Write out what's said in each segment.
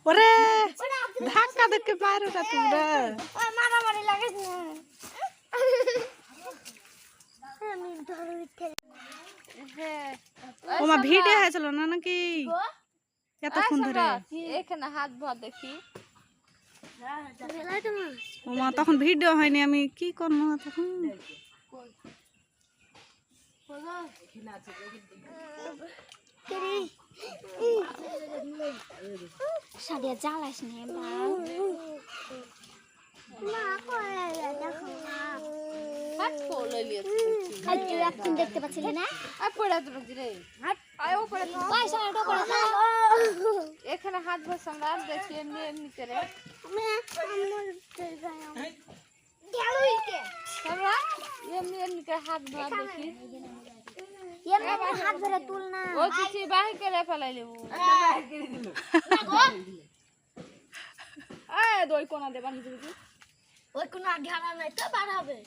ওরে ধাক্কা দেখে পারো না তোমরা মারামারি লাগে ওমা ভিডিও হয়েছিল না নাকি এতক্ষণ ধরে এখানে হাত ভর দেখি ওমা তখন ভিডিও হয়নি আমি কি করবো তখন সাদিয়া জ্বালাস নে দেখতে পাচ্ছিলে না এখানে হাত বসাম দেখি এমনি এমনি করে এমনি এমনি করে হাত ভর দেখি হাত ধরে তুল না ও চিঠি বাহির করে ফেলাই লেবু দই কোনা দেবার হিসেবে ওই কোনা ঢালা নাই তো বার হবে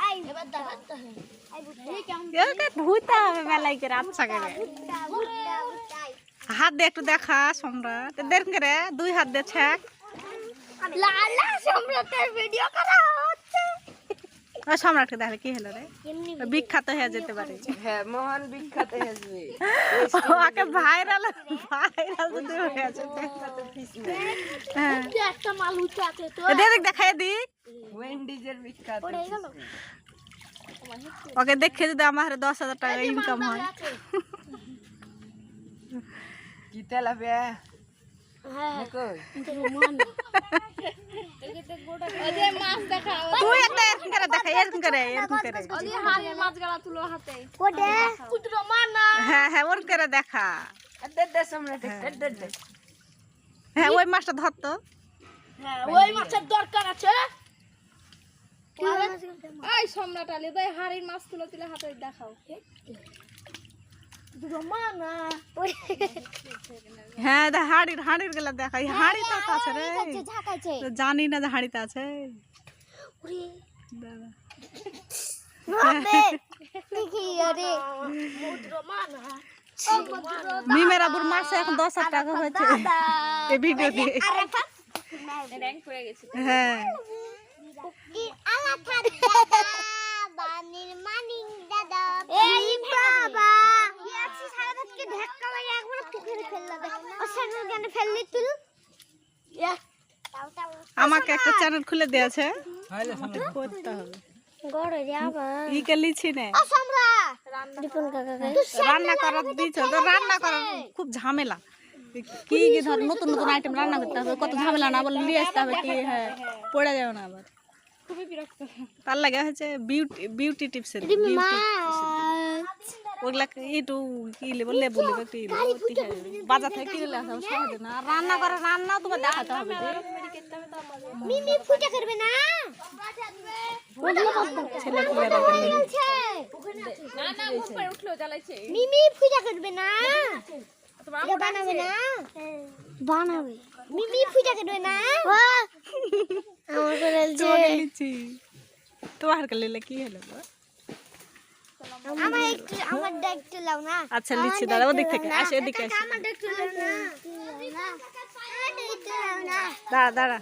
আই এবার দাঁড়াতে হবে আই একে ভুইতা হবে মেলাই করে আচ্ছা করে হাত দিয়ে একটু দেখা সম্রাট দেখ করে দুই হাত দিয়ে ছেক লালা সম্রাটের ভিডিও করা হচ্ছে ওই সম্রাটকে দেখলে কি হলো রে বিখ্যাত হয়ে যেতে পারে হ্যাঁ মহান বিখ্যাত হয়ে যাবে ওকে ভাইরাল ভাইরাল যদি হয়ে যাবে হ্যাঁ একটা মাল উঠে আছে তো দেখ দেখাই দিক ওয়েন্ডিজের বিখ্যাত ওকে দেখে যদি আমার 10,000 টাকা ইনকাম হয় কি তেলাবে হ্যাঁ কই ওই মাছ দেখা তুই একটা এরকম করে দেখা এরকম করে ওই হাড়ি মাছ গালা তুলো হাতে কোডে কুতরো মানা হ্যাঁ হ্যাঁ ওর করে দেখা দে সম্রাট দে হ্যাঁ ওই মাছটা ধরতো হ্যাঁ ওই মাছের দরকার আছে এই সম্রাট আলী ভাই হাড়ির মাছ তুলো তুলে হাতে দেখাও রমানা হ্যাঁ হাড়ির গেলা দেখা হাড়ি তো আছে রে ঝাকাইছে তো জানি না যে হাড়িতে আছে ওরে দাদা নবে দেখি আরে রমানা মিমের আবুর মাসে এখন 10,000 টাকা হয়েছে এই ভিডিও দিয়ে র‍্যাঙ্ক হয়ে গেছে হ্যাঁ কি আলা থাক দাদা বানির মানিং দাদা এই বাবা ইয়াছি সারা রাতকে ধাক্কা মেরে একবার পুকুরে ফেললা দে ও সামনে গানে ফেললি তুই ইয়া আমাকে একটা চ্যানেল খুলে দিয়েছে করতে হবে গড়ে যাবা ইকে লিছি না ও সম্রা দীপন কাকাকে রান্না করার দিছ তো রান্না করার খুব ঝামেলা কি কি ধর নতুন নতুন আইটেম রান্না করতে হবে কত ঝামেলা না বলে নিয়ে আসতে হবে কি হ্যাঁ পড়ে যাবে না আবার খুবই বিরক্ত তার লাগে হচ্ছে বিউটি টিপসের ওগুলা একটু কি বললে বলবে বাজার থেকে কিনে আসা সহজে না রান্না করে রান্নাও তোমার দেখাতে হবে মিমি পূজা করবে না ছেলে না না উপরে উঠলো জ্বালাইছে মিমি পূজা করবে না এটা বানাবে না বানাবে মিমি পূজা করবে না তোমাকে লিচি তোমার কালে কি হলো আমার একটু লাও না আচ্ছা লিচি দাদা ওদিক থেকে আসে এদিকে আসে আমার একটু লাও না দাঁড়া দাঁড়া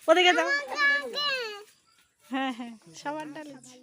ওদিকে যাও হ্যাঁ হ্যাঁ সবার লিচি